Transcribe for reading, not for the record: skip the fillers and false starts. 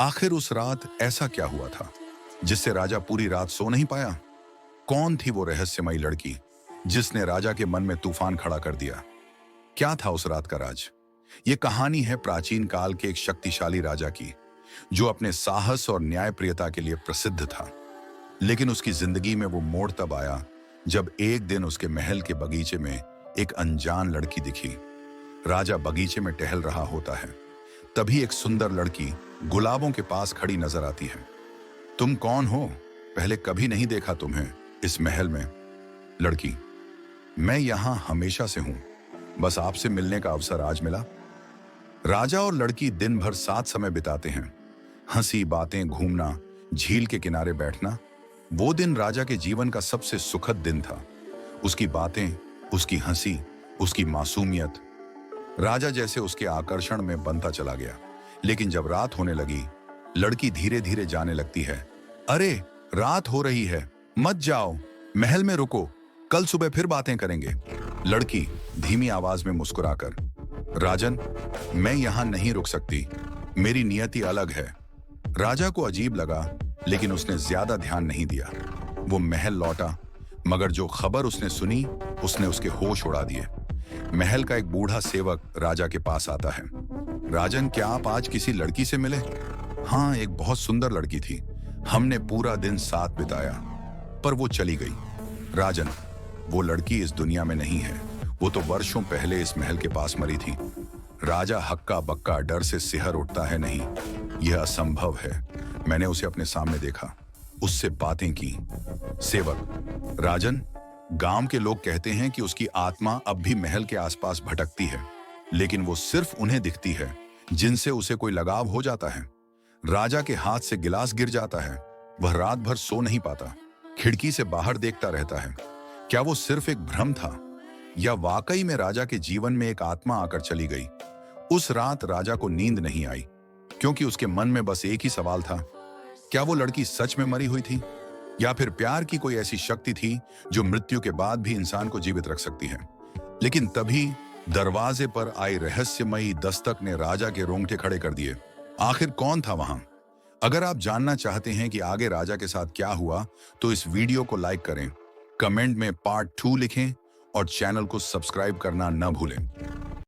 आखिर उस रात ऐसा क्या हुआ था जिससे राजा पूरी रात सो नहीं पाया? कौन थी वो रहस्यमयी लड़की जिसने राजा के मन में तूफान खड़ा कर दिया? क्या था उस रात का राज? ये कहानी है प्राचीन काल के एक शक्तिशाली राजा की, जो अपने साहस और न्यायप्रियता के लिए प्रसिद्ध था। लेकिन उसकी जिंदगी में वो मोड़ तब आया जब एक दिन उसके महल के बगीचे में एक अनजान लड़की दिखी। राजा बगीचे में टहल रहा होता है, तभी एक सुंदर लड़की गुलाबों के पास खड़ी नजर आती है। तुम कौन हो? पहले कभी नहीं देखा तुम्हें इस महल में। लड़की: मैं यहां हमेशा से हूं, बस आपसे मिलने का अवसर आज मिला। राजा और लड़की दिन भर साथ समय बिताते हैं, हंसी बातें, घूमना, झील के किनारे बैठना। वो दिन राजा के जीवन का सबसे सुखद दिन था। उसकी बातें, उसकी हंसी, उसकी मासूमियत। राजा जैसे उसके आकर्षण में बनता चला गया। लेकिन जब रात होने लगी, लड़की धीरे धीरे जाने लगती है। अरे, रात हो रही है, मत जाओ, महल में रुको, कल सुबह फिर बातें करेंगे। लड़की धीमी आवाज में मुस्कुराकर: राजन, मैं यहां नहीं रुक सकती, मेरी नियति अलग है। राजा को अजीब लगा, लेकिन उसने ज्यादा ध्यान नहीं दिया। वो महल लौटा, मगर जो खबर उसने सुनी उसने उसके होश उड़ा दिए। महल का एक बूढ़ा सेवक राजा के पास आता है। राजन, क्या आप आज किसी लड़की से मिले? हाँ, एक बहुत सुंदर लड़की थी, हमने पूरा दिन साथ बिताया, पर वो चली गई। राजन, वो लड़की इस दुनिया में नहीं है, वो तो वर्षों पहले इस महल के पास मरी थी। राजा हक्का बक्का, डर से सिहर उठता है। नहीं, यह असंभव है, मैंने उसे अपने सामने देखा, उससे बातें की। सेवक: राजन, गांव के लोग कहते हैं कि उसकी आत्मा अब भी महल के आसपास भटकती है, लेकिन वो सिर्फ उन्हें दिखती है जिनसे उसे कोई लगाव हो जाता है। राजा के हाथ से गिलास गिर जाता है, वह रात भर सो नहीं पाता, खिड़की से बाहर देखता रहता है। क्या वो सिर्फ एक भ्रम था, या वाकई में राजा के जीवन में एक आत्मा आकर चली गई? उस रात राजा को नींद नहीं आई, क्योंकि उसके मन में बस एक ही सवाल था: क्या वो लड़की सच में मरी हुई थी, या फिर प्यार की कोई ऐसी शक्ति थी जो मृत्यु के बाद भी इंसान को जीवित रख सकती है? लेकिन तभी दरवाजे पर आई रहस्यमयी दस्तक ने राजा के रोंगटे खड़े कर दिए। आखिर कौन था वहां? अगर आप जानना चाहते हैं कि आगे राजा के साथ क्या हुआ, तो इस वीडियो को लाइक करें, कमेंट में पार्ट 2 लिखें और चैनल को सब्सक्राइब करना न भूलें।